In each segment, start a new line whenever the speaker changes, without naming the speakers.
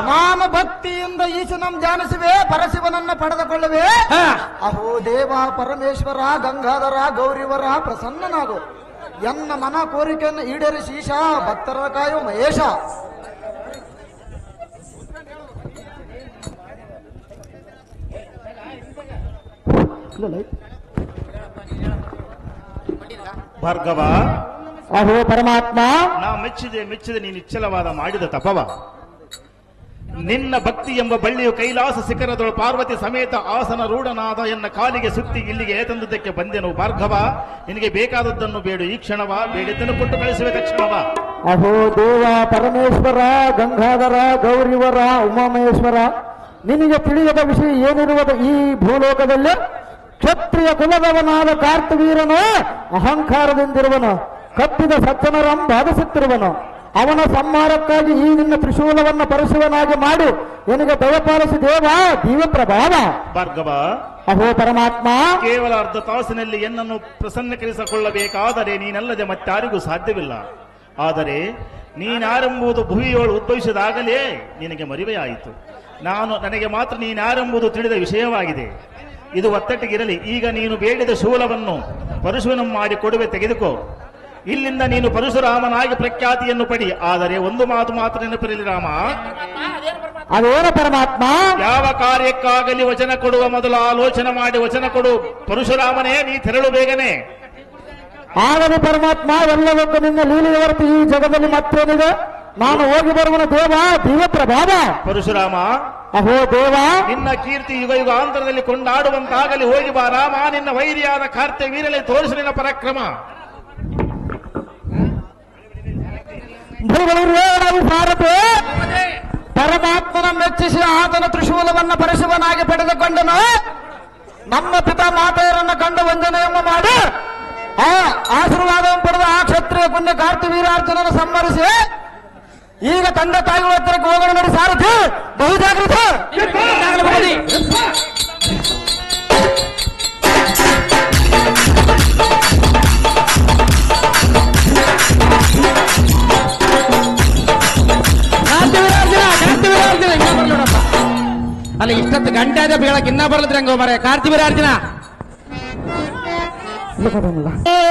ನಾನು ಭಕ್ತಿಯಿಂದ ಈಶನಂ ಧ್ಯಾನಿಸುವೆ, ಪರಶಿವನನ್ನ ಪಡೆದುಕೊಳ್ಳುವೆ. ಅಹೋ ದೇವ ಪರಮೇಶ್ವರ, ಗಂಗಾಧರ, ಗೌರಿವರ, ಪ್ರಸನ್ನನಾಗು. ಎನ್ನ ಮನ ಕೋರಿಕೆಯನ್ನು ಈಡೇರಿಸಿ ಈಶ, ಭಕ್ತರ ಕಾಯು ಮಹೇಶ.
ಭಾರ್ಗವ,
ಅಹೋ ಪರಮಾತ್ಮ,
ನಾ ಮೆಚ್ಚಿದೆ ನೀನು ನಿಚ್ಚಲವಾದ ಮಾಡಿದ ತಪವ. ನಿನ್ನ ಭಕ್ತಿ ಎಂಬ ಬಳ್ಳಿಯು ಕೈಲಾಸ ಶಿಖರದೊಳು ಪಾರ್ವತಿ ಸಮೇತ ಆಸನ ರೂಢನಾದ ಎನ್ನ ಕಾಲಿಗೆ ಸುತ್ತಿ ಇಲ್ಲಿಗೆ ತಂದುದಕ್ಕೆ ಬಂದೆನು. ಭಾರ್ಗವ, ನಿನಗೆ ಬೇಕಾದದ್ದನ್ನು ಬೇಡು ಈ ಕ್ಷಣವ, ಬೇಡಿದ್ದನ್ನು ಕೊಟ್ಟು ಕಳಿಸುವೆ ತಕ್ಷಣವ.
ಅಹೋ ದೇವ ಪರಮೇಶ್ವರ, ಗಂಗಾಧರ, ಗೌರಿವರ, ಉಮಾಮಹೇಶ್ವರ, ನಿನಗೆ ತಿಳಿಯದ ವಿಷಯ ಏನಿರುವುದು ಈ ಭೂಲೋಕದಲ್ಲಿ? ಕ್ಷತ್ರಿಯ ಕುಲದವನಾದ ಕಾರ್ತವೀರನು ಅಹಂಕಾರದಿಂದಿರುವನು, ಕಪ್ಪಿದ ಸಜ್ಜನರಂ ಬಾಧಿಸುತ್ತಿರುವನು. ಅವನ ಸಂಹಾರಕ್ಕಾಗಿ ಈ ನಿನ್ನ ತ್ರಿಶೂಲವನ್ನು ಪರಶುವನಾಗಿ ಮಾಡಿ ನಿನಗೆ ದಯಪಾಲಿಸಿ ದೇವ ದಿವ್ಯಪ್ರಭಾವ.
ಭಾರ್ಗವ,
ಅಹೋ ಪರಮಾತ್ಮ,
ಕೇವಲ ಅರ್ಧ ತಾಸಿನಲ್ಲಿ ಎನ್ನನ್ನು ಪ್ರಸನ್ನಕರಿಸಿಕೊಳ್ಳಬೇಕಾದರೆ ನೀನಲ್ಲದೆ ಮತ್ತಾರಿಗೂ ಸಾಧ್ಯವಿಲ್ಲ. ಆದರೆ ನೀನಾರೆಂಬುದು ಭುವಿಯೋಳು ಉದ್ಭವಿಸಿದಾಗಲೇ ನಿನಗೆ ಮರಿವೆಯಾಯಿತು. ನನಗೆ ಮಾತ್ರ ನೀನಾರೆಂಬುದು ತಿಳಿದ ವಿಷಯವಾಗಿದೆ. ಇದು ಒತ್ತಟ್ಟಿಗಿರಲಿ. ಈಗ ನೀನು ಬೇಡಿದ ಶೂಲವನ್ನು ಪರಶುವನ ಮಾಡಿ ಕೊಡುವೆ, ತೆಗೆದುಕೋ. ಇಲ್ಲಿಂದ ನೀನು ಪರಶುರಾಮನಾಗಿ ಪ್ರಖ್ಯಾತಿಯನ್ನು ಪಡಿ. ಆದರೆ ಒಂದು ಮಾತು ಮಾತ್ರ ನೆನಪಿರಲಿ ರಾಮ.
ಅದೇನ ಪರಮಾತ್ಮ?
ಯಾವ ಕಾರ್ಯಕ್ಕಾಗಲಿ ವಚನ ಕೊಡುವ ಮೊದಲು ಆಲೋಚನೆ ಮಾಡಿ ವಚನ ಕೊಡು. ಪರಶುರಾಮನೇ, ನೀ ತೆರಳು ಬೇಗನೆ.
ಆಗಲಿ ಪರಮಾತ್ಮ, ಎಲ್ಲವಕ್ಕೂ ನಿನ್ನ ಲೀಲೆಯ ಹೊರತು ಈ ಜಗದಲ್ಲಿ ಮತ್ತೇನಿದೆ? ನಾನು ಹೋಗಿ ಬರುವನು ದೇವ ದಿವ್ಯಪ್ರಭಾವ.
ಪರಶುರಾಮ,
ಅಹೋ ದೇವ,
ನಿನ್ನ ಕೀರ್ತಿ ಯುಗ ಯುಗಾಂತರದಲ್ಲಿ ಕೊಂಡಾಡುವಂತಾಗಲಿ. ಹೋಗಿ ಬಾ ರಾಮ. ನಿನ್ನ ವೈರಿಯಾದ ಕಾರ್ತೆ ವೀರಲೆ ತೋರಿಸು ನಿನ್ನ ಪರಾಕ್ರಮ.
ಭಾರತ ಪರಮಾತ್ಮನ ಮೆಚ್ಚಿಸಿ ಆತನ ತ್ರಿಶೂಲವನ್ನು ಪರಶುವನಾಗಿ ಪಡೆದುಕೊಂಡನು. ನಮ್ಮ ಪಿತಾ ಮಾತೆಯರನ್ನ ಕಂಡು ವಂದನೆಯನ್ನು ಮಾಡಿ ಆ ಆಶೀರ್ವಾದವನ್ನು ಪಡೆದ ಆ ಕ್ಷತ್ರಿಯ ಪುಣ್ಯ ಕಾರ್ತಿವೀರಾರ್ಜುನನ ಸಂಹರಿಸಿ ಈಗ ತಂದೆ ತಾಯಿಗಳ ಹತ್ತಿರಕ್ಕೆ ಹೋಗೋಣ. ನೋಡಿ ಸಾರಥಿ, ಬಹು ಜಾಗೃತಿ.
ಅಲ್ಲ, ಇಷ್ಟೊತ್ತು ಗಂಟೆ ಆದ ಬೀಳಕ್ ಇನ್ನ ಬರ್ಲದ್ರಿ ಹಂಗ ಮರ ಕಾರ್ತಿವೀರಾರ್ಜುನ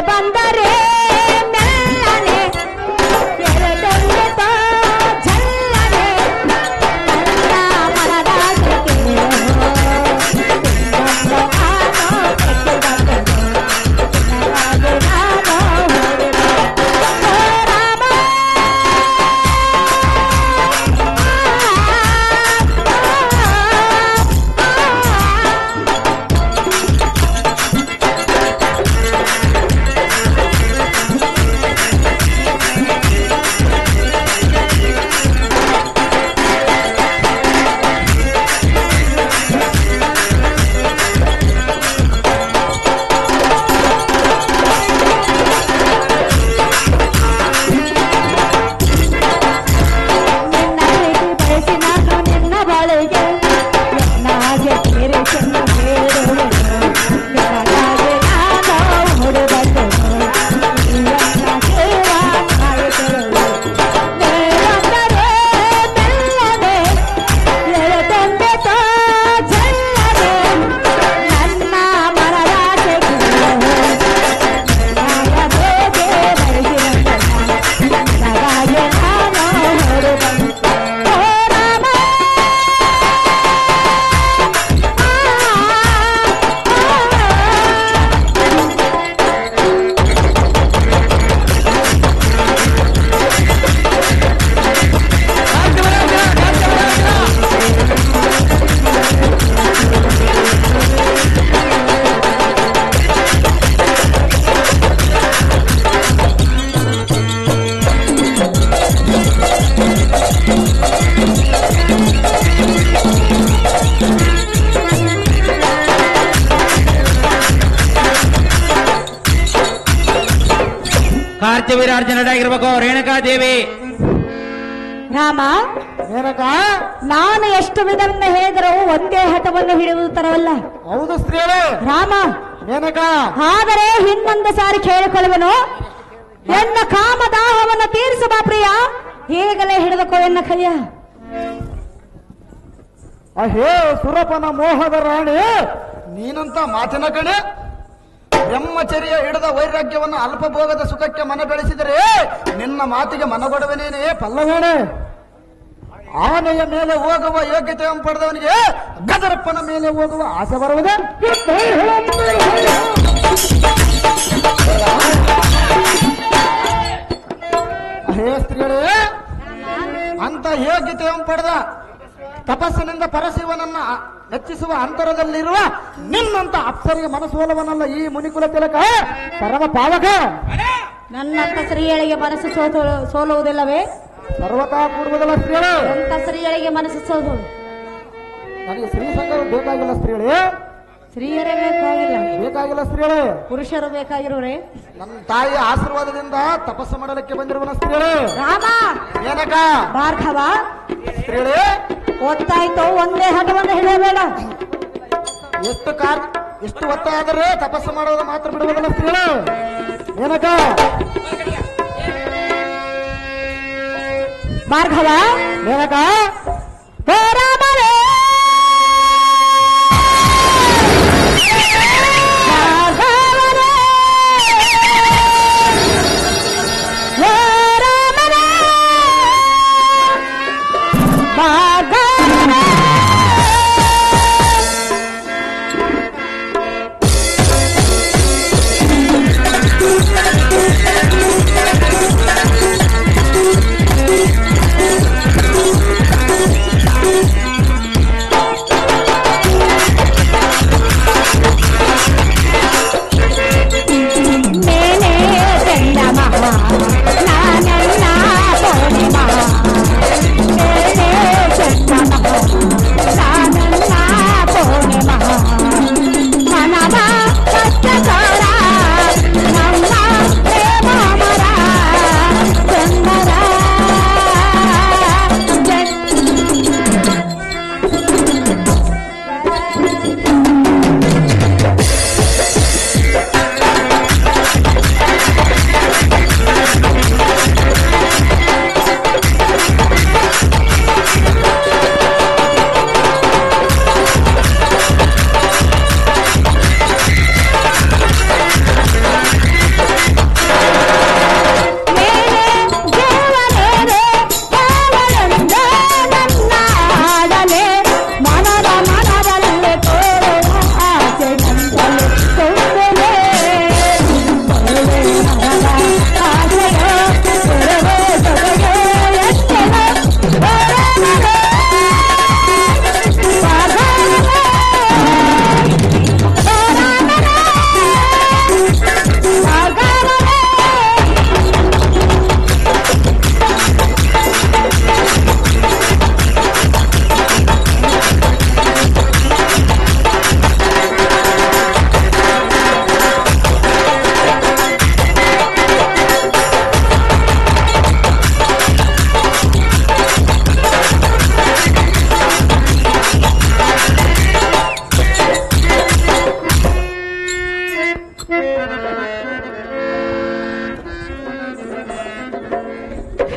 ಬಂದರೆ
ಕಾರ್ತಿವೀರಾರ್ಜುನರಾಗಿರ್ಬೇಕು ರೇಣುಕಾದೇವಿ.
ರಾಮ, ನಾನು ಎಷ್ಟು ವಿಧವನ್ನ ಹೇಳಿದರೂ ಒಂದೇ ಹಠವನ್ನು ಹಿಡಿಯುವುದು ತರವಲ್ಲ.
ಹೌದು ಸ್ತ್ರೀಯರೇ.
ರಾಮ, ಆದರೆ ಇನ್ನೊಂದು ಸಾರಿ ಕೇಳಿಕೊಳ್ಳುವನು. ಎನ್ನ ಕಾಮದಾಹವನ್ನು ತೀರಿಸುವ ಪ್ರಿಯ, ಈಗಲೇ ಹಿಡಿದುಕೋ ಎನ್ನ ಕೈಯ.
ಅಹೇ ಸುರಪನ ಮೋಹದ ರಾಣಿ, ನೀನಂತ ಮಾತಿನ ಕಣೆ. ಬ್ರಹ್ಮಚರ್ಯ ಹಿಡಿದ ವೈರಾಗ್ಯವನ್ನು ಅಲ್ಪಭೋಗದ ಸುಖಕ್ಕೆ ಮನ ಬೆಳೆಸಿದರೆ ನಿನ್ನ ಮಾತಿಗೆ ಮನಗೊಡವನೇನೆ ಪಲ್ಲವೇಣೆ. ಆನೆಯ ಮೇಲೆ ಹೋಗುವ ಯೋಗ್ಯತೆಯನ್ನು ಪಡೆದವನಿಗೆ ಗದರಪ್ಪನ ಮೇಲೆ ಹೋಗುವ ಆಸೆ ಬರುವುದೇ? ಅಹೇ ಸ್ತ್ರೀಗಳೇ, ಅಂತ ಯೋಗ್ಯತೆಯನ್ನು ಪಡೆದ ತಪಸ್ಸಿನಿಂದ ಪರಶಿವನನ್ನ ಮೆಚ್ಚಿಸುವ ಅಂತರದಲ್ಲಿರುವ ನಿನ್ನಂತ ಅಪ್ಸರಿಗೆ ಮನಸ್ಸೋಲವನಲ್ಲ ಈ ಮುನಿಕುಲ ತಿಲಕ ಪರಮ ಪಾವಕ.
ನನ್ನಂತ ಸ್ತ್ರೀಯಳಿಗೆ ಮನಸ್ಸು ಸೋಲುವುದಿಲ್ಲವೇ?
ಸರ್ವತಾ ಕೂಡುವುದಲ್ಲ ಸ್ತ್ರೀಗಳು.
ಅಂತ ಸ್ತ್ರೀಯಳಿಗೆ ಮನಸ್ಸು ಸೋಲು.
ನನಗೆ ಸ್ತ್ರೀ ಸಂಘವು ಬೇಕಾಗಿಲ್ಲ ಸ್ತ್ರೀಗಳೇ.
ಸ್ತ್ರೀಯರೇ ಬೇಕಾಗಿಲ್ಲ,
ಬೇಕಾಗಿಲ್ಲ ಸ್ತ್ರೀಗಳೇ.
ಪುರುಷರು ಬೇಕಾಗಿರೋರೆ.
ನನ್ನ ತಾಯಿಯ ಆಶೀರ್ವಾದದಿಂದ ತಪಸ್ಸು ಮಾಡಲಿಕ್ಕೆ ಬಂದಿರುವನ ಸ್ತ್ರೀಗಳೇ.
ರಾಮ,
ಏನಕ
ಭಾರ್ಗವ,
ಸ್ತ್ರೀಗಳೇ,
ಒತ್ತಾಯ್ತು ಒಂದೇ ಹಠವನ್ನು ಹಿಡಿಯಬೇಡ.
ಎಷ್ಟು ಒತ್ತಾದರೆ ತಪಸ್ಸು ಮಾಡೋದು ಮಾತ್ರ ಬಿಡುವುದಿಲ್ಲ ಸ್ತ್ರೀಗಳೇ. ಏನಕ
ಭಾರ್ಗವ,
ಏನಕ
ಹೇ ರಾಮರೇ, ಭಾರ್ಗವರೇ, ಹೇ ರಾಮರೇ, ಭಾರ್ಗವರೇ.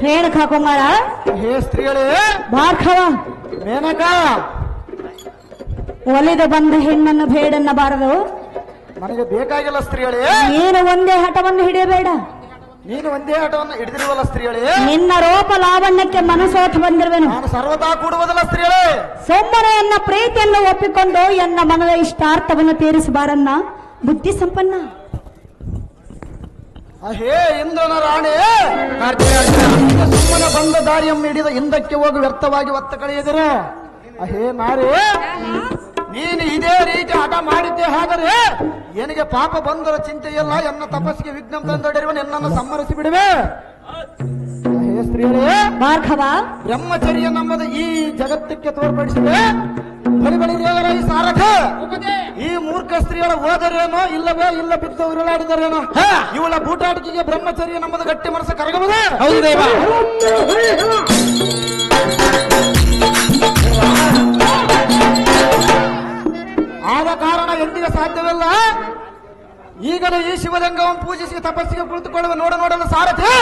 ರೇಣುಕಾ ಕುಮಾರ,
ಹೇ ಸ್ತ್ರೀಗಳೇ,
ಭಾರ್ಗವ,
ಮೇನಕ,
ಒಲಿದು ಬಂದ ಹೆಣ್ಣನ್ನು ಬೇಡನ್ನಬಾರದು.
ನನಗೆ ಬೇಕಾಗಿಲ್ಲ ಸ್ತ್ರೀಗಳೇ.
ನೀನು ಒಂದೇ ಹಠವನ್ನು ಹಿಡಿಯಬೇಡ.
ನೀನು ಒಂದೇ ಆಟವನ್ನು ಹಿಡಿದಿರುವಲ್ಲ ಸ್ತ್ರೀಗಳೇ.
ನಿನ್ನ ರೂಪ ಲಾವಣ್ಯಕ್ಕೆ ಮನಸೋತ ಬಂದಿರುವೆನು.
ನಾನು ಸರ್ವತಾ ಕೂಡುವುದಲ್ಲ ಸ್ತ್ರೀಗಳೇ.
ಸೊಮ್ಮನೆ ಎನ್ನ ಪ್ರೀತಿಯನ್ನು ಒಪ್ಪಿಕೊಂಡು ಎನ್ನ ಮನದ ಇಷ್ಟಾರ್ಥವನ್ನು ತೀರಿಸಬಾರನ್ನ ಬುದ್ಧಿ ಸಂಪನ್ನ.
ಅಹೇ ಇಂದ್ರನ ರಾಣಿ, ಸುಮ್ಮನೆ ಬಂದ ದಾರಿಯನ್ನು ಹಿಡಿದ ಹಿಂದಕ್ಕೆ ಹೋಗಿ ವ್ಯರ್ಥವಾಗಿ ಒತ್ತ ಕಳೆಯಿದರು. ಅಹೇ ನಾರೇ, ನೀನು ಇದೇ ರೀತಿ ಹಠ ಮಾಡಿದ್ದೆ ಆದರೆ ಏನಿಗೆ ಪಾಪ ಬಂದರ ಚಿಂತೆಯಲ್ಲ. ಎನ್ನ ತಪಸ್ಸಿಗೆ ವಿಘ್ನ ತಂದೊಡೆರುವ ನಿನ್ನನ್ನು ಸಮ್ಮರಿಸಿ ಬಿಡುವೆ. ಅಹೇ ಸ್ತ್ರೀಗಳೇ,
ಭಾರ್ಗವ,
ಬ್ರಹ್ಮಚರ್ಯ ನಮ್ಮದು ಈ ಜಗತ್ತಕ್ಕೆ ತೋರ್ಪಡಿಸಿದೆ. ಬಳಿ ದೇವರ ಈ ಸಾರಥ ಈ ಮೂರ್ಖ ಸ್ತ್ರೀಗಳ ಹೋದರೇನೋ ಇಲ್ಲವೇ ಇಲ್ಲ ಬಿದ್ದು ಉರುಳಾಡಿದರೇನೋ. ಇವಳ ಬೂಟಾಟಿಕೆಗೆ ಬ್ರಹ್ಮಚರ್ಯ ನಮ್ಮದು ಗಟ್ಟಿ ಮನಸ್ಸು ಕರಗಬಹುದು.
ಹೌದು ದೇವ.
ಆದ ಕಾರಣ ಎಂದಿಗೆ ಸಾಧ್ಯವಿಲ್ಲ. ಈಗಲೇ ಈ ಶಿವಲಿಂಗವನ್ನು ಪೂಜಿಸಿ ತಪಸ್ಸಿಗೆ ಕುಳಿತುಕೊಳ್ಳುವ ನೋಡಲು ಸಾರಥಿ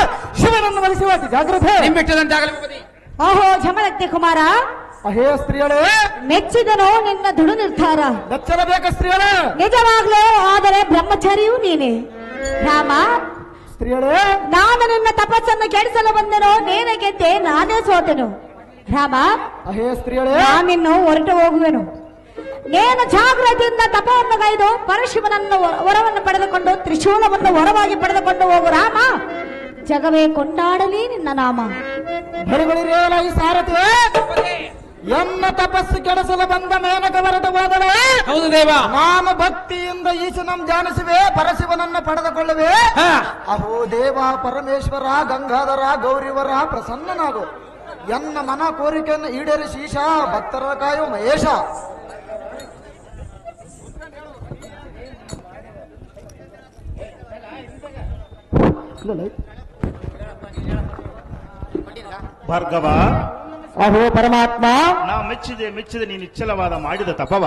ಶಿವನನ್ನು ಮನಸ್ಸಿವಾತಿ ಜಾಗ್ರತೆ.
ನಿಂಬೆಟ್ಟದಂತಾಗಲಿ ಭೂಪತಿ.
ಓಹೋ ಜಮದಗ್ನಿ ಕುಮಾರ,
ಅಹೇ ಸ್ತ್ರೀಯಳೇ,
ಮೆಚ್ಚಿದನು ನಿನ್ನ ದೃಢ ನಿರ್ಧಾರ.
ಬೆಚ್ಚರಬೇಕ ಸ್ತ್ರೀಯಳೇ.
ನಿಜವಾಗ್ಲೂ ಆದರೆ ಬ್ರಹ್ಮಚಾರಿಯೂ ನೀನೆ ರಾಮ.
ಸ್ತ್ರೀಯಳೇ,
ನಾನು ನಿನ್ನ ತಪಸ್ಸನ್ನು ಕೆಡಿಸಲು ಬಂದೆನು, ನೀನೇ ಗೆದ್ದೆ, ನಾನೇ ಸೋತೆನು. ರಾಮ,
ಅಹೇ ಸ್ತ್ರೀಯಳೇ,
ನಾನಿನ್ನು ಹೊರಟು ಹೋಗುವೆನು. ನೇನು ಜಾಗ್ರತೆಯಿಂದ ತಪವನ್ನು ಗೈದು ಪರಶಿವನನ್ನು ವರವನ್ನು ಪಡೆದುಕೊಂಡು ತ್ರಿಶೂಲವನ್ನು ವರವಾಗಿ ಪಡೆದುಕೊಂಡು ಹೋಗು ರಾಮ. ಜಗವೇ ಕೊಂಡಾಡಲಿ ನಿನ್ನ ನಾಮ.
ಬರಿಗಳಿರೇಲ ಈ ಸಾರಥಿ, ಎನ್ನ ತಪಸ್ಸು ಕೆಡಿಸಲು ಬಂದ ಮೇನಕ ಹೊರಟು ಹೋದಳೆ.
ಹೌದು ದೇವ.
ನಾನು ಭಕ್ತಿಯಿಂದ ಈಶನಂ ಜಾನಿಸುವೆ, ಪರಶಿವನನ್ನು ಪಡೆದುಕೊಳ್ಳುವೆ. ಅಹೋ ದೇವ ಪರಮೇಶ್ವರ, ಗಂಗಾಧರ, ಗೌರಿವರ, ಪ್ರಸನ್ನನಾಗು. ಎನ್ನ ಮನ ಕೋರಿಕೆಯನ್ನು ಈಡೇರಿಸಿ ಈಶ, ಭಕ್ತರ ಕಾಯೋ ಮಹೇಶ.
ಭಾರ್ಗವ,
ಅಹೋ ಪರಮಾತ್ಮ,
ನಾ ಮೆಚ್ಚಿದೆ ನೀನು ನಿಚ್ಚಲವಾದ ಮಾಡಿದ ತಪವ.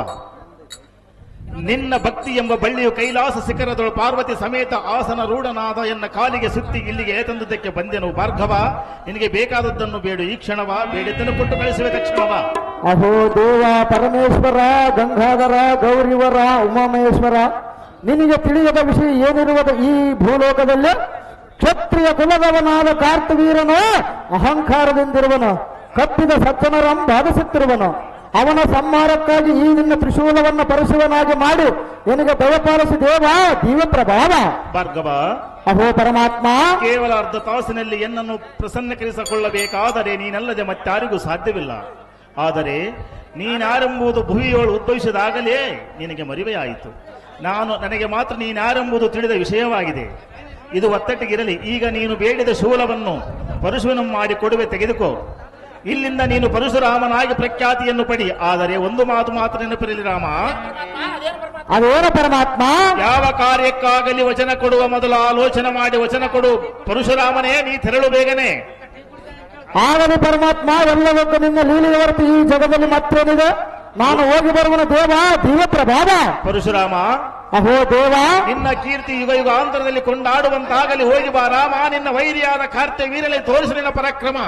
ನಿನ್ನ ಭಕ್ತಿ ಎಂಬ ಬಳ್ಳಿಯು ಕೈಲಾಸ ಶಿಖರದೊಳು ಪಾರ್ವತಿ ಸಮೇತ ಆಸನ ರೂಢನಾದ ಎನ್ನ ಕಾಲಿಗೆ ಸುತ್ತಿ ಇಲ್ಲಿಗೆ ತಂದುದಕ್ಕೆ ಬಂದೆನು. ಭಾರ್ಗವ, ನಿನಗೆ ಬೇಕಾದದ್ದನ್ನು ಬೇಡು ಈ ಕ್ಷಣವ, ಬೇಡಿದ್ದನ್ನು ಕೊಟ್ಟು ಕಳಿಸುವೆ ತಕ್ಷಣವ.
ಅಹೋ ದೇವ ಪರಮೇಶ್ವರ, ಗಂಗಾಧರ, ಗೌರಿವರ, ಉಮಾಮಹೇಶ್ವರ, ನಿನಗೆ ತಿಳಿಯದ ವಿಷಯ ಏನಿರುವುದು ಈ ಭೂಲೋಕದಲ್ಲಿ? ಕ್ಷತ್ರಿಯ ಕುಲದವನಾದ ಕಾರ್ತವೀರನು ಅಹಂಕಾರದಿಂದಿರುವನು, ಕಪ್ಪಿದ ಸಜ್ಜನರನ್ನು ಬಾಧಿಸುತ್ತಿರುವನು. ಅವನ ಸಂಹಾರಕ್ಕಾಗಿ ಈ ನಿನ್ನ ತ್ರಿಶೂಲವನ್ನು ಪರಶಿವನಾಗಿ ಮಾಡಿ ನಿನಗೆ ದಯಪಾಲಿಸಿ ದೇವ ದಿವ್ಯ ಪ್ರಭಾವ.
ಭಾರ್ಗವ,
ಅಹೋ ಪರಮಾತ್ಮ,
ಕೇವಲ ಅರ್ಧ ತಾಸಿನಲ್ಲಿ ಎನ್ನನ್ನು ಪ್ರಸನ್ನಕರಿಸಿಕೊಳ್ಳಬೇಕಾದರೆ ನೀನಲ್ಲದೆ ಮತ್ತಾರಿಗೂ ಸಾಧ್ಯವಿಲ್ಲ. ಆದರೆ ನೀನಾರೆಂಬುದು ಭುವಿಯೋಳು ಉದ್ಭವಿಸಿದಾಗಲೇ ನಿನಗೆ ಮರಿವೆಯಾಯಿತು. ನನಗೆ ಮಾತ್ರ ನೀನಾರೆಂಬುದು ತಿಳಿದ ವಿಷಯವಾಗಿದೆ. ಇದು ಒತ್ತಟ್ಟಿಗಿರಲಿ. ಈಗ ನೀನು ಬೇಡಿದ ಶೂಲವನ್ನು ಪರಶುವನ್ನು ಮಾಡಿ ಕೊಡುವೆ, ತೆಗೆದುಕೋ. ಇಲ್ಲಿಂದ ನೀನು ಪರಶುರಾಮನಾಗಿ ಪ್ರಖ್ಯಾತಿಯನ್ನು ಪಡಿ. ಆದರೆ ಒಂದು ಮಾತು ಮಾತ್ರ ನೆನಪಿರಲಿ ರಾಮ,
ಅದೇನು ಪರಮಾತ್ಮ?
ಯಾವ ಕಾರ್ಯಕ್ಕಾಗಲಿ ವಚನ ಕೊಡುವ ಮೊದಲು ಆಲೋಚನೆ ಮಾಡಿ ವಚನ ಕೊಡು. ಪರಶುರಾಮನೇ, ನೀ ತೆರಳು ಬೇಗನೆ.
ಆಗಲಿ ಪರಮಾತ್ಮ, ಎಲ್ಲವಕ್ಕೂ ನಿನ್ನ ಲೀಲೆಯ ಹೊರತು ಈ ಜಗದಲ್ಲಿ ಮತ್ತೇನಿದೆ? ನಾನು ಹೋಗಿ ಬರುವನ ದೇವ ದಿವ್ಯ ಪ್ರಭಾವ.
ಪರಶುರಾಮ,
ಅಹೋ ದೇವ,
ನಿನ್ನ ಕೀರ್ತಿ ಯುಗ ಯುಗಾಂತರದಲ್ಲಿ ಕೊಂಡಾಡುವಂತಾಗಲಿ. ಹೋಗಿ ಬಾ ರಾಮ. ನಿನ್ನ ವೈರಿಯಾದ ಕಾರ್ತ್ಯ ವೀರಲೆ ತೋರಿಸು ನಿನ್ನ ಪರಾಕ್ರಮ.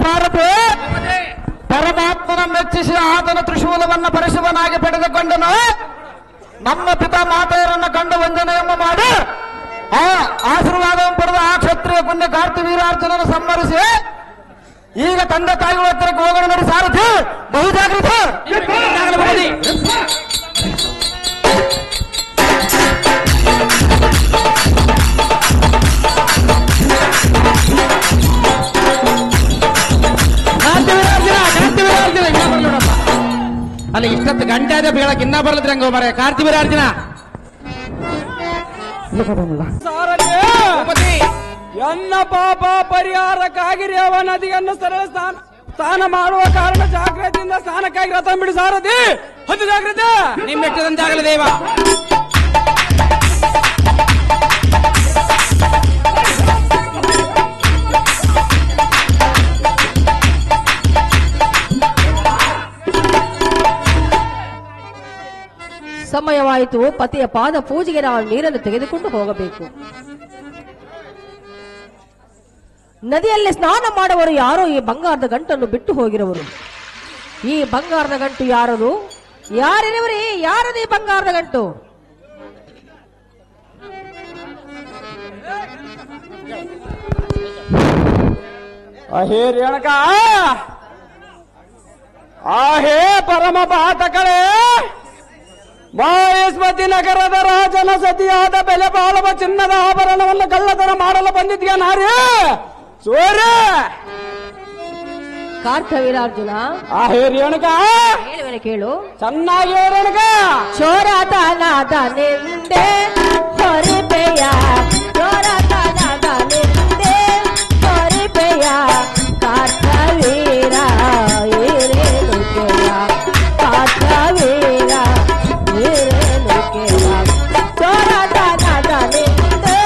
ಭಾರತೆ ಪರಮಾತ್ಮನ ಮೆಚ್ಚಿಸಿ ಆತನ ತ್ರಿಶೂಲವನ್ನು ಪರಶಿವನಾಗಿ ಪಡೆದುಕೊಂಡನು. ನಮ್ಮ ಪಿತಾ ಮಾತೆಯರನ್ನ ಕಂಡು ವಂದನೆಯನ್ನು ಮಾಡಿ ಆ ಆಶೀರ್ವಾದವನ್ನು ಪಡೆದ ಆ ಕ್ಷತ್ರಿಯ ಪುಣ್ಯ ಕಾರ್ತಿವೀರಾರ್ಜುನನ್ನು ಸಂಹರಿಸಿ ಈಗ ತಂದೆ ತಾಯಿಗಳ ಹತ್ತಿರಕ್ಕೆ ಹೋಗೋಣ. ನೋಡಿ ಸಾರಥಿ, ಬಹು ಜಾಗೃತಿ.
ಅಲ್ಲಿ ಇಷ್ಟೊತ್ತು ಗಂಟೆ ಆದ ಬೀಳಕ್ ಇನ್ನ ಬರ್ಲದ್ರಿ ಹಂಗ ಮರ ಕಾರ್ತಿವೀರಾರ್ಜುನ.
ಎನ್ನ ಪಾಪ ಪರಿಹಾರಕ್ಕಾಗಿರಿ ಅವ ನದಿಯನ್ನು ಸರಳ ಸ್ನಾನ ಮಾಡುವ ಕಾರಣ ಜಾಗ್ರತೆಯಿಂದ ಸ್ನಾನಕ್ಕಾಗಿ ರಥ ಬಿಡಿ ಸಾರಥಿ. ಹತ್ತು ಜಾಗ್ರತೆ
ನಿಮ್ಮೆಟ್ಟದಂತಾಗಲಿ ದೇವ.
ಸಮಯವಾಯಿತು. ಪತಿಯ ಪಾದ ಪೂಜೆಗೆ ನಾವು ನೀರನ್ನು ತೆಗೆದುಕೊಂಡು ಹೋಗಬೇಕು. ನದಿಯಲ್ಲಿ ಸ್ನಾನ ಮಾಡುವವರು ಯಾರೋ ಈ ಬಂಗಾರದ ಗಂಟನ್ನು ಬಿಟ್ಟು ಹೋಗಿರುವರು. ಈ ಬಂಗಾರದ ಗಂಟು ಯಾರದು? ಯಾರಿರುವರಿ? ಯಾರದು ಈ ಬಂಗಾರದ ಗಂಟು?
ಅಹೇ ರೇಣಕ, ಆಹೇ ಪರಮ ಪಾತಕಳೇ, ಮಹೇಶ್ವತಿ ನಗರದ ರಾಜನ ಸತಿಯಾದ ಬೆಲೆ ಬಾಳುವ ಚಿನ್ನದ ಆಭರಣವನ್ನು ಕಳ್ಳತನ ಮಾಡಲು ಬಂದಿದ್ಯಾ ನಾರಿ? ಸೋರೆ
ಕಾರ್ತವೀರಾರ್ಜುನ,
ಆಹೇ ರೇಣಕ,
ಹೇಳುವೆನೆ ಕೇಳು.
ಚೆನ್ನಾಗಿ ರೇಣಕ.
ಚೋರತನದ ನಿಂದೆ ಹೊರಿಪೆಯ, ಚೋರತನದ ನಿಂದೆ ಹೊರಿಪೆಯ, ಕಾರ್ತವೀರ ಏರೇನುಕೆಯ, ಕಾರ್ತವೀರ ಏರೇನುಕೆಯ, ಚೋರತನದ ನಿಂದೆ.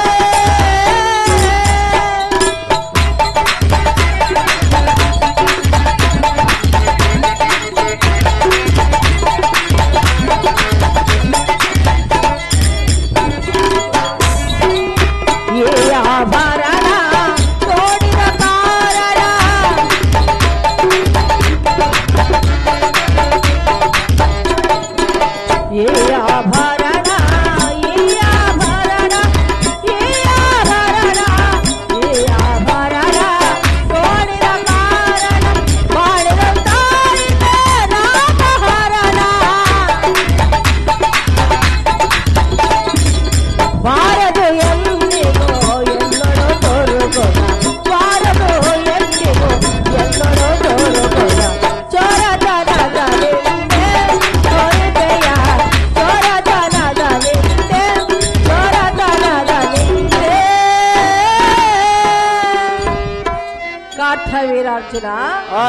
ವೀರಾರ್ಜುನ.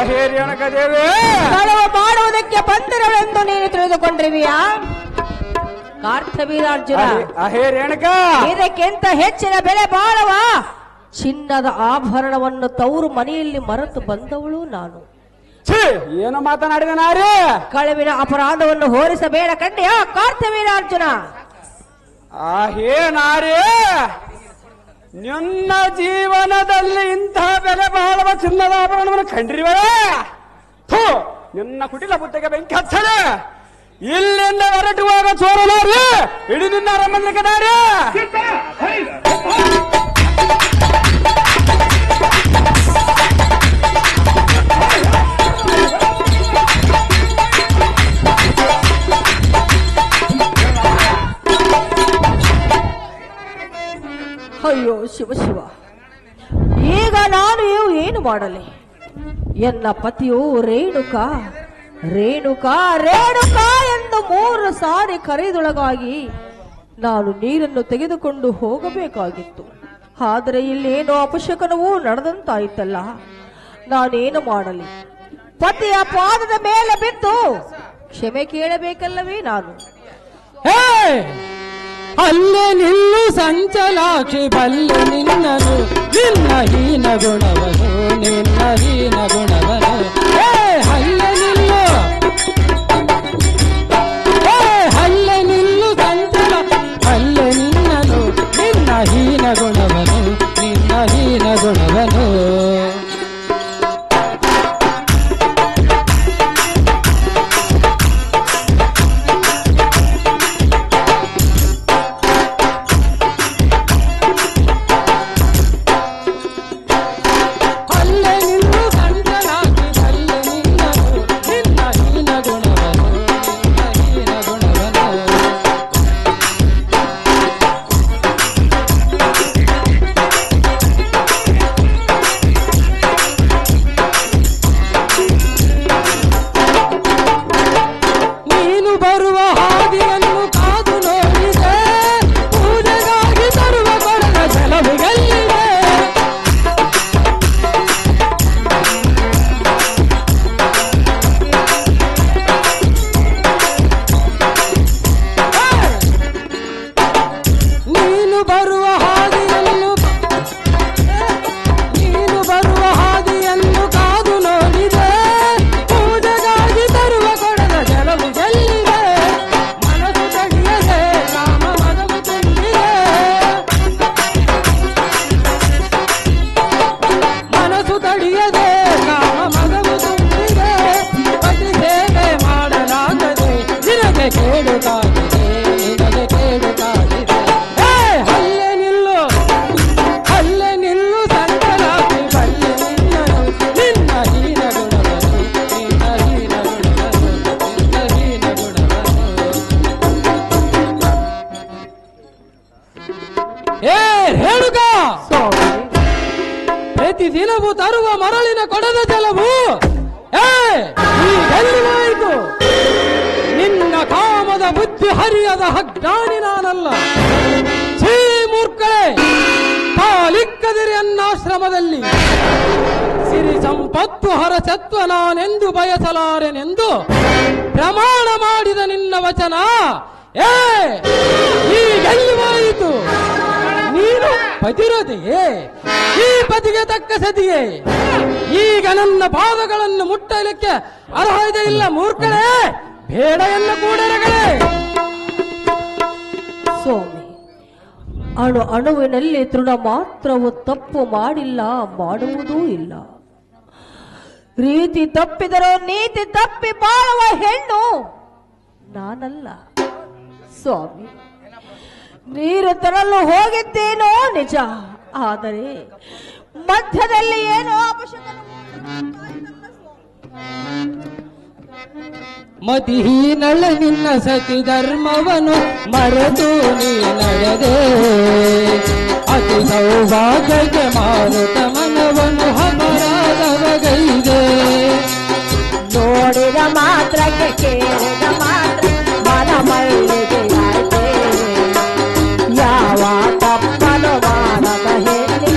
ಹೇ ರೇಣುಕಾದೇವಿ,
ಕಳವ ಮಾಡುವುದಕ್ಕೆ ಬಂದಿರವೆಂದು ನೀನು ತಿಳಿದುಕೊಂಡಿರುವಿಯಾ ಕಾರ್ತವೀರಾರ್ಜುನ?
ಹೇ ರೇಣುಕಾ,
ಇದಕ್ಕಿಂತ ಹೆಚ್ಚಿನ ಬೆಲೆ ಬಾಳವ ಚಿನ್ನದ ಆಭರಣವನ್ನು ತವರು ಮನೆಯಲ್ಲಿ ಮರೆತು ಬಂದವಳು ನಾನು.
ಏನು ಮಾತನಾಡಿದ ನಾರಿ?
ಕಳವಿನ ಅಪರಾಧವನ್ನು ಹೋರಿಸಬೇಡ ಕಂಡ್ಯಾ ಕಾರ್ತವೀರಾರ್ಜುನ?
ಹೇ ನಾರಿ, ನಿನ್ನ ಜೀವನದಲ್ಲಿ ಇಂತಹ ಬೆಲೆ ಬಾಳುವ ಚಿನ್ನದ ಆಭರಣವನ್ನು ಕಂಡಿರುವೇ? ನಿನ್ನ ಕುಟಿಲ ಬುದ್ಧಿಗೆ ಬೆಂಕಿ ಹಚ್ಚಲೆ. ಇಲ್ಲಿಂದ ಹೊರಟುವಾಗ ಚೋರನಾರಿ ಇಡೀ ನಿನ್ನ ಅರಮನೆಗೆ ನಾರಿ.
ಅಯ್ಯೋ ಶಿವ ಶಿವ, ಈಗ ನಾನು ಏನು ಮಾಡಲಿ? ಎನ್ನ ಪತಿಯು ರೇಣುಕಾ ರೇಣುಕಾ ರೇಣುಕಾ ಎಂದು 3 ಸಾರಿ ಕರೆದೊಳಗಾಗಿ ನಾನು ನೀರನ್ನು ತೆಗೆದುಕೊಂಡು ಹೋಗಬೇಕಾಗಿತ್ತು. ಆದರೆ ಇಲ್ಲೇನೋ ಅಪಶಕನವೂ ನಡೆದಂತಾಯ್ತಲ್ಲ. ನಾನೇನು ಮಾಡಲಿ? ಪತಿಯ ಪಾದದ ಮೇಲೆ ಬಿದ್ದು ಕ್ಷಮೆ ಕೇಳಬೇಕಲ್ಲವೇ ನಾನು?
ಅಲ್ಲೇ ನಿಲ್ಲು ಸಂಚಲಾಕ್ಷಿ, ಬಲ್ಲೆ ನಿನ್ನನು ನಿನ್ನ ಹೀನ ಗುಣವನು, ನಿನ್ನ ಹೀನ ಗುಣವನು. ಅಲ್ಲೇ ನಿಲ್ಲು, ಅಲ್ಲೇ ನಿಲ್ಲು ಸಂಚಲ, ಅಲ್ಲೇ ನಿನ್ನನು ನಿನ್ನ ಹೀನ ಗುಣವನು, ನಿನ್ನ ಹೀನ ಗುಣವನು. ಪ್ರತಿದಿನವೂ ತರುವ ಮರಳಿನ ಕೊಡದ ಜಲವು ಈಗೆಲ್ಲಿವಾಯಿತು? ನಿನ್ನ ಕಾಮದ ಬುದ್ಧಿ ಹರಿಯದ ಅಜ್ಞಾನಿ ನಾನಲ್ಲ. ಛೀ ಮೂರ್ಖಳೇ, ಕಾಲಿಕ್ಕದಿರಿ ಅನ್ನಾಶ್ರಮದಲ್ಲಿ ಸಿರಿ ಸಂಪತ್ತು ಹರಸತ್ವ ನಾನೆಂದು ಬಯಸಲಾರೆನೆಂದು ಪ್ರಮಾಣ ಮಾಡಿದ ನಿನ್ನ ವಚನ ಈಗೆಲ್ಲಿವಾಯಿತು? ನೀನು ಪತಿರೋದೆಯೇ? ಈ ಪತಿಗೆ ತಕ್ಕ ಸತಿಯೇ? ಈಗ ನನ್ನ ಪಾದಗಳನ್ನು ಮುಟ್ಟಲಿಕ್ಕೆ ಅರ್ಹತೆ ಇಲ್ಲ ಮೂರ್ಖಳೇ, ಬೇಡ ಎನ್ನ ಕೂಡಲಗಳೇ.
ಸ್ವಾಮಿ, ಅಣು ಅಣುವಿನಲ್ಲಿ ತೃಣ ಮಾತ್ರವು ತಪ್ಪು ಮಾಡಿಲ್ಲ, ಮಾಡುವುದೂ ಇಲ್ಲ. ರೀತಿ ತಪ್ಪಿದರೂ ನೀತಿ ತಪ್ಪಿ ಬಾಳುವ ಹೆಣ್ಣು ನಾನಲ್ಲ. ಸ್ವಾಮಿ, ನೀರು ತರಲು ಹೋಗಿದ್ದೇನೋ ನಿಜ, ಆದರೆ ಮಧ್ಯದಲ್ಲಿ ಏನೋ ಅವಶ್ಯಕ.
ಮತಿಹೀನಳ ನಿನ್ನ ಸತಿ ಧರ್ಮವನು ಮರೆತು ನೀ ನಡೆದೆ, ಅತಿ ಸೌಭಾಗ್ಯಕ್ಕೆ ಮಾರುತ ಮನವನ್ನು ಅಪರಾಧವಗೈದೆ.
ನೋಡಿದ ಮಾತ್ರಕ್ಕೆ ಕೇಳಿದ ಮಾತ್ರ ಮನ ಮೈಲಿಗೆ ಯಾವ ತಪ್ಪನು ಮಾಡದ ಹೇಳಿ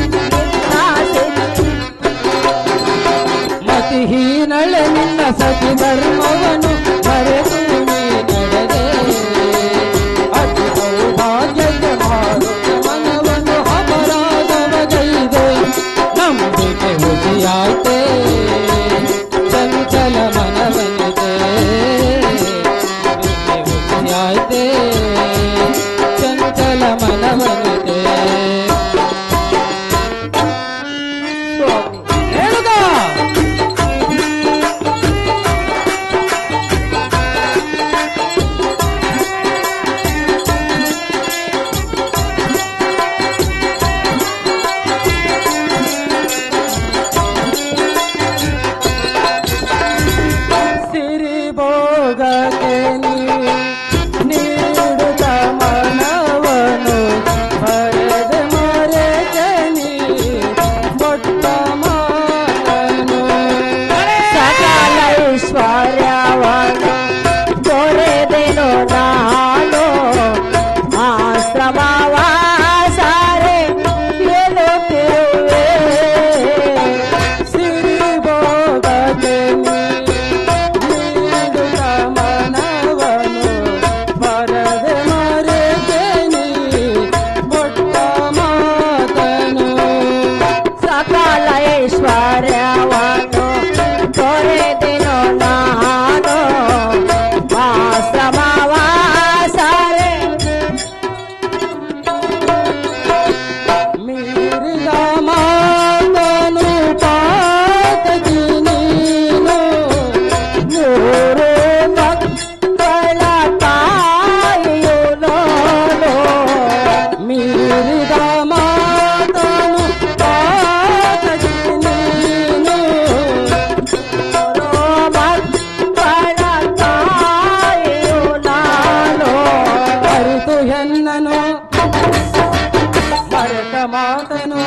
ಮರೆತ ಮಾತನು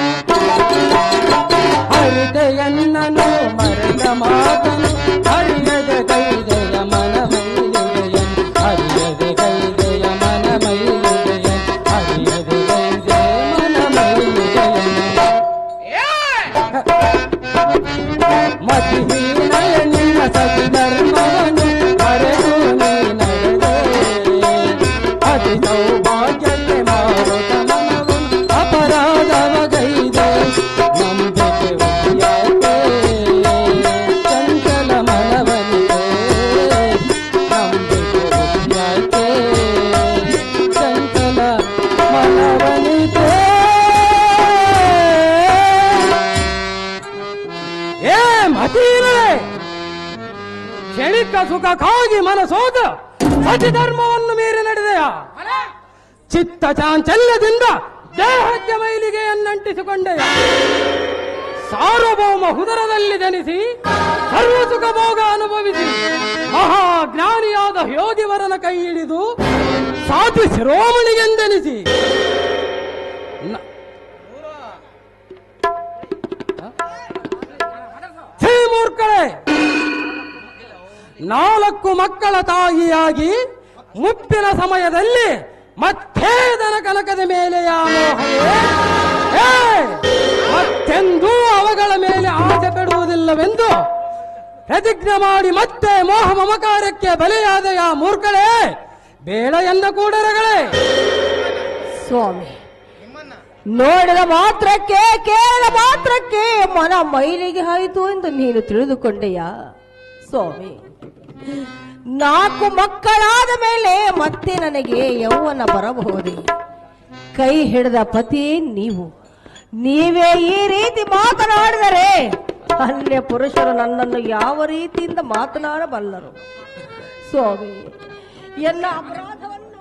ಹರಿದೆಯನ್ನನು ಮರೆತ ಮಾತನು ಹರಿಯದೆ ಕೈದೆಯ ಮನ ಮೈಲಿಗೆಯನು ಹರಿಯದೆ ಕೈದೆಯ ಮನ ಮೈಲಿಗೆಯನು ಹರಿಯದೆ ಕೈದೆಯ ಮನ ಮೈಲಿಗೆಯನು ಮತಿಹೀನಯ ನಿನ್ನ ಸತಿ ಧರ್ಮವನ್ನು ಮರೆತು ನೀ ನಡೆದೆ ಅತಿ ಸೌಭಾಗ್ಯಕ್ಕೆ ಮಾರುತ ಮನವನ್ನು ಅಪರಾಧವಗೈದೆ ನಂಬಿಕೆ ಉಳಿಯಾಕೆ ಚಂಚಲ ಮನವನಿಗೆ ನಂಬಿಕೆ ಉಳಿಯಾಕೆ ಚಂಚಲ ಮನವನಿಗೆ ಏ ಮತೀನವೇ ಕ್ಷಣಿಕ ಸುಖಕ್ಕಾಗಿ ಮನಸೋದ ಸತಿ ಧರ್ಮವನ್ನು ಮೀರಿ ನಡೆದೆಯ ಚಿತ್ತ ಚಾಂಚಲ್ಯದಿಂದ ದೇಹಕ್ಕೆ ಮೈಲಿಗೆಯನ್ನಂಟಿಸಿಕೊಂಡೆಯ ಸಾರ್ವಭೌಮ ಹುದರದಲ್ಲಿ ಜನಿಸಿ ಸರ್ವ ಸುಖ ಭೋಗ ಅನುಭವಿಸಿ ಮಹಾಜ್ಞಾನಿಯಾದ ಯೋಗಿವರನ ಕೈ ಹಿಡಿದು ಸಾಧು ಶಿರೋಮಣಿಗೆಂದೆನಿಸಿ ಮೂರ್ಖಳೆ 4 ಮಕ್ಕಳ ತಾಯಿಯಾಗಿ ಮುಪ್ಪಿನ ಸಮಯದಲ್ಲಿ ಮತ್ತೇದನ ಕನಕದ ಮೇಲೆ ಮತ್ತೆಂದೂ ಅವುಗಳ ಮೇಲೆ ಆಸೆ ಪಡುವುದಿಲ್ಲವೆಂದು ಪ್ರತಿಜ್ಞೆ ಮಾಡಿ ಮತ್ತೆ ಮೋಹ ಮಮಕಾರಕ್ಕೆ ಬಲಿಯಾದ ಮೂರ್ಖಳೆ ಬೇಡ ಎಂದ ಕೂಡರಗಳೇ
ಸ್ವಾಮಿ, ನೋಡಿದ ಮಾತ್ರಕ್ಕೆ ಕೇಳಿದ ಮಾತ್ರಕ್ಕೆ ಮನ ಮೈಲಿಗೆ ಆಯಿತು ಎಂದು ನೀನು ತಿಳಿದುಕೊಂಡೆಯ ಸ್ವಾಮಿ. 4 ಮಕ್ಕಳಾದ ಮೇಲೆ ಮತ್ತೆ ನನಗೆ ಯೌವನ ಬರಬಹುದೇ? ಕೈ ಹಿಡಿದ ಪತಿ ನೀವೇ ಈ ರೀತಿ ಮಾತನಾಡಿದರೆ ಅನ್ಯ ಪುರುಷರು ನನ್ನನ್ನು ಯಾವ ರೀತಿಯಿಂದ ಮಾತನಾಡಬಲ್ಲರು? ಸ್ವಾಮಿ, ಎಲ್ಲ ಅಪರಾಧವನ್ನು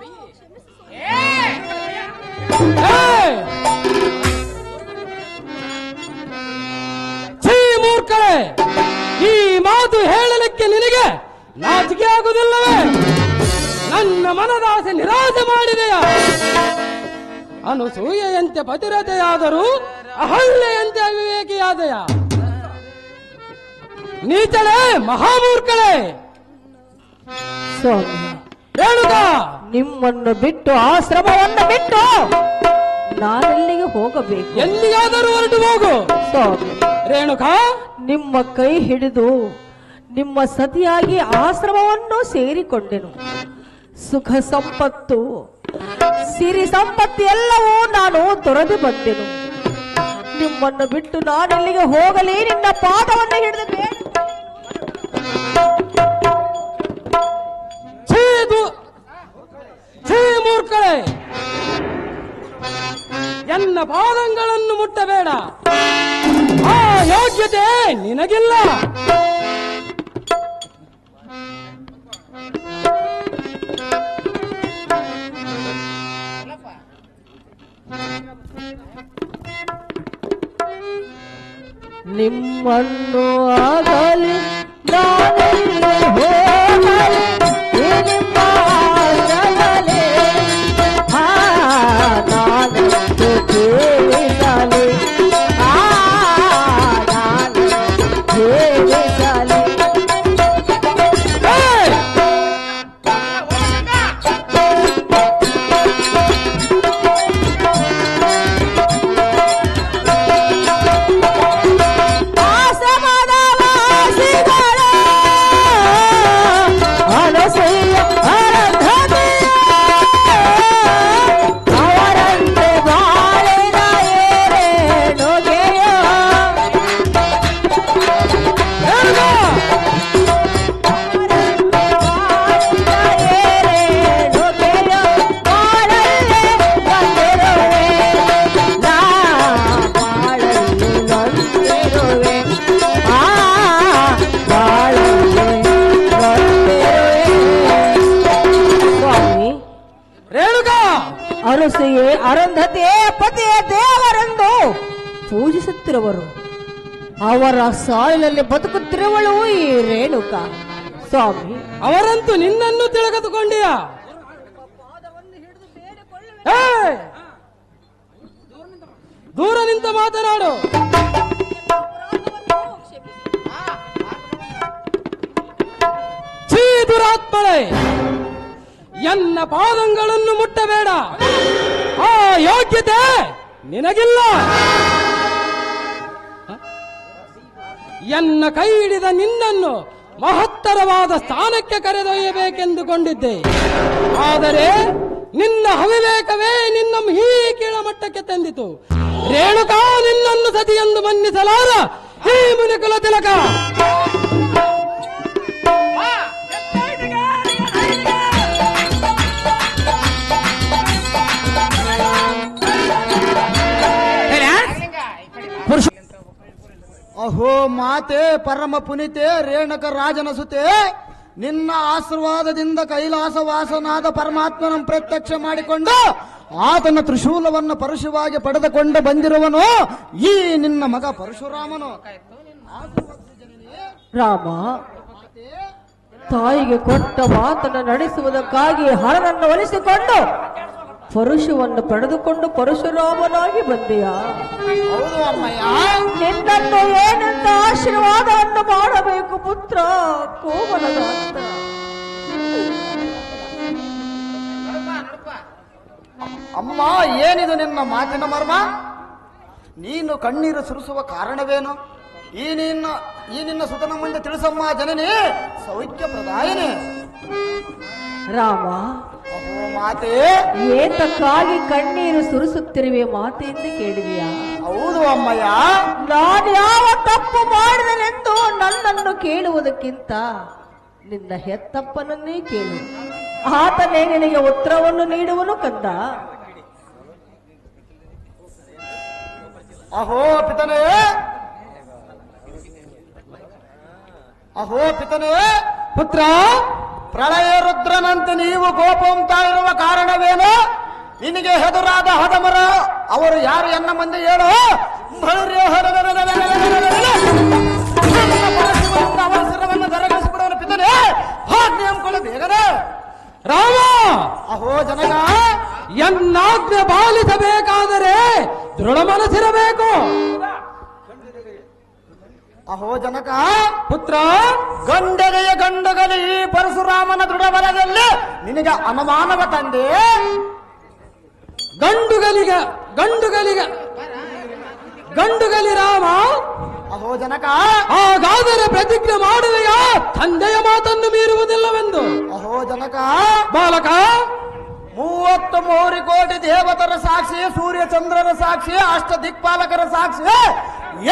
ಮೂರ್ಖಳೆ, ಈ ಮಾತು ಹೇಳಲಿಕ್ಕೆ ನಿನಗೆ ನಾಚಿಕೆ ಆಗುವುದಿಲ್ಲವೇ? ನನ್ನ ಮನದಾಸೆ ನಿರಾಸೆ ಮಾಡಿದೆಯಾ? ಅನುಸೂಯೆಯಂತೆ ಪತಿರತೆಯಾದರೂ ಅಹಲ್ಯೆಯಂತೆ ಅವಿವೇಕಿಯಾದೆಯಾ? ನೀಚಳೆ, ಮಹಾಮೂರ್ಖಳೆ.
ಸ್ವಾಮಿ,
ರೇಣುಕಾ,
ನಿಮ್ಮನ್ನು ಬಿಟ್ಟು ಆಶ್ರಮವನ್ನು ಬಿಟ್ಟು ನಾನೆಲ್ಲಿಗೆ ಹೋಗಬೇಕು?
ಎಲ್ಲಿಗಾದರೂ ಹೊರಟು ಹೋಗು.
ಸ್ವಾಮಿ,
ರೇಣುಕಾ,
ನಿಮ್ಮ ಕೈ ಹಿಡಿದು ನಿಮ್ಮ ಸತಿಯಾಗಿ ಆಶ್ರಮವನ್ನು ಸೇರಿಕೊಂಡೆನು. ಸುಖ ಸಂಪತ್ತು, ಸಿರಿ ಸಂಪತ್ತು ಎಲ್ಲವೂ ನಾನು ತೊರೆದು ಬಂದೆನು. ನಿಮ್ಮನ್ನು ಬಿಟ್ಟು ನಾನೆಲ್ಲಿಗೆ ಹೋಗಲಿ? ನಿನ್ನ ಪಾದವನ್ನು ಹಿಡಿದು
ಮೂರ್ಖಳೆ, ಎನ್ನ ಪಾದಗಳನ್ನು ಮುಟ್ಟಬೇಡ. ಆ ಯೋಗ್ಯತೆ ನಿನಗಿಲ್ಲ.
ನಿಮ್ಮನ್ನು ಆಗಲಿ ನಾನೆಲ್ಲಿ ಹೋಗಲಿ ನಿಮ್ಮ ಆಗಲಿ ನಾನು ಕೇಳಿಸಲಿ ನಾನು ಕೇಳಿಸಲಿ. ಅರಸೆಯೇ ಅರುಂಧತೆ ಪತಿಯ ದೇವರೆಂದು ಪೂಜಿಸುತ್ತಿರುವರು. ಅವರ ಸಾಲಿನಲ್ಲಿ ಬದುಕುತ್ತಿರುವಳು ಈ ರೇಣುಕಾ. ಸ್ವಾಮಿ,
ಅವರಂತೂ ನಿನ್ನನ್ನು ತಿಳಿದುಕೊಂಡಿಯ? ಮಾತನಾಡು. ಛೀ ದುರಾತ್ಮಳೆ, ಎನ್ನ ಪಾದಂಗಳನ್ನು ಮುಟ್ಟಬೇಡ. ಆ ಯೋಗ್ಯತೆ ನಿನಗಿಲ್ಲ. ಎನ್ನ ಕೈ ಹಿಡಿದ ನಿನ್ನನ್ನು ಮಹತ್ತರವಾದ ಸ್ಥಾನಕ್ಕೆ ಕರೆದೊಯ್ಯಬೇಕೆಂದುಕೊಂಡಿದ್ದೆ. ಆದರೆ ನಿನ್ನ ಅವಿವೇಕವೇ ನಿನ್ನ ಈ ಕೀಳಮಟ್ಟಕ್ಕೆ ತಂದಿತು. ರೇಣುಕಾ ನಿನ್ನನ್ನು ಸತಿಯೆಂದು ಮನ್ನಿಸಲಾರ ಈ ಮುನಿಕುಲ ತಿಲಕ.
ಅಹೋ ಮಾತೆ ಪರಮ ಪುನಿತೆ ರೇಣುಕ ರಾಜನ ಸುತೆ, ನಿನ್ನ ಆಶೀರ್ವಾದದಿಂದ ಕೈಲಾಸವಾಸನಾದ ಪರಮಾತ್ಮನ ಪ್ರತ್ಯಕ್ಷ ಮಾಡಿಕೊಂಡು ಆತನ ತ್ರಿಶೂಲವನ್ನು ಪರಶುವಾಗಿ ಪಡೆದುಕೊಂಡು ಬಂದಿರುವನು ಈ ನಿನ್ನ ಮಗ ಪರಶುರಾಮನು.
ರಾಮ, ತಾಯಿಗೆ ಕೊಟ್ಟ ಮಾತನ್ನು ನಡೆಸುವುದಕ್ಕಾಗಿ ಹರನನ್ನು ಒಲಿಸಿಕೊಂಡು ಪರಶುವನ್ನು ಪಡೆದುಕೊಂಡು ಪರಶುರಾಮನಾಗಿ ಬಂದೆಯಾ?
ಹೌದು ಅಮ್ಮಯ್ಯ.
ನಿನ್ನನ್ನು ಏನೆಂತ ಆಶೀರ್ವಾದವನ್ನು ಮಾಡಬೇಕು ಪುತ್ರ ಕೋಮಲದ ಅಂತ.
ಅಮ್ಮ, ಏನಿದು ನಿನ್ನ ಮಾತಿನ ಮರ್ಮ? ನೀನು ಕಣ್ಣೀರು ಸುರಿಸುವ ಕಾರಣವೇನು? ಈ ನಿನ್ನ ಸುತನ ಮುಂದೆ ತಿಳಿಸಮ್ಮ ಜನನಿ, ಸೌಖ್ಯ ಪ್ರದಾಯನೇ.
ರಾಮ,
ಅಹೋ ಮಾತೆ,
ಏತಕ್ಕಾಗಿ ಕಣ್ಣೀರು ಸುರಿಸುತ್ತಿರುವೆ ಮಾತೆಯಿಂದ ಕೇಳಿದೆಯಾ?
ಹೌದು ಅಮ್ಮಯ್ಯ.
ನಾನು ಯಾವ ತಪ್ಪು ಮಾಡಿದನೆಂದು ನನ್ನನ್ನು ಕೇಳುವುದಕ್ಕಿಂತ ನಿನ್ನ ಹೆತ್ತಪ್ಪನನ್ನೇ ಕೇಳು, ಆತನೇ ನಿನಗೆ ಉತ್ತರವನ್ನು ನೀಡುವನು ಕಂದ.
ಅಹೋ ಪಿತನೇ, ಅಹೋ ಪಿತನೇ,
ಪುತ್ರ,
ಪ್ರಳಯ ರುದ್ರನಂತೆ ನೀವು ಕೋಪಂತಾ ಇರುವ ಕಾರಣವೇನು? ನಿನಗೆ ಹೆದರಾದ ಹದಮರ ಅವರು ಯಾರು ಎನ್ನ ಮುಂದೆ ಹೇಳು. ಅವರ ಶಿರವನ್ನು ದರಗಿಸಿಬಿಡೋನು ಪಿತನೇ, ಆಜ್ಞೆ ಅಂದ್ಕೊಳ್ಳಿ ಬೇಗನೆ.
ರಾಮ,
ಅಹೋ ಜನಗ,
ಎನ್ನಾಜ್ಞೆ ಪಾಲಿಸಬೇಕಾದರೆ ದೃಢ ಮನಸ್ಸಿರಬೇಕು.
ಅಹೋ ಜನಕ,
ಪುತ್ರ,
ಗಂಡಗೆಯ ಗಂಡುಗಲಿ ಈ ಪರಶುರಾಮನ ದೃಢ ಬಲದಲ್ಲಿ ನಿನಗೆ ಅನುಮಾನವ ತಂದೆ.
ಗಂಡುಗಲಿ ರಾಮ.
ಅಹೋ ಜನಕ,
ಹಾಗಾದರೆ ಪ್ರತಿಜ್ಞೆ ಮಾಡುವೆಯಾ ತಂದೆಯ ಮಾತನ್ನು ಮೀರುವುದಿಲ್ಲವೆಂದು?
ಅಹೋ ಜನಕ,
ಬಾಲಕ,
33 ಕೋಟಿ ದೇವತರ ಸಾಕ್ಷಿ, ಸೂರ್ಯ ಚಂದ್ರರ ಸಾಕ್ಷಿ, ಅಷ್ಟ ದಿಕ್ಪಾಲಕರ ಸಾಕ್ಷಿ,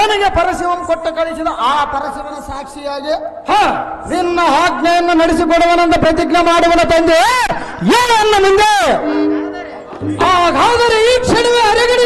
ಏನಿಗೆ ಪರಶಿವಂ ಕೊಟ್ಟು ಕಳಿಸಿದ ಆ ಪರಶಿವನ ಸಾಕ್ಷಿಯಾಗಿ ನಿನ್ನ ಆಜ್ಞೆಯನ್ನು ನಡೆಸಿಕೊಡುವನೆಂದು ಪ್ರತಿಜ್ಞೆ ಮಾಡುವನ ತಂದೆ ಏನು ಮುಂದೆ.
ಹಾಗಾದರೆ ಈ ಕ್ಷಣವೇ ಅರೆಗಡಿ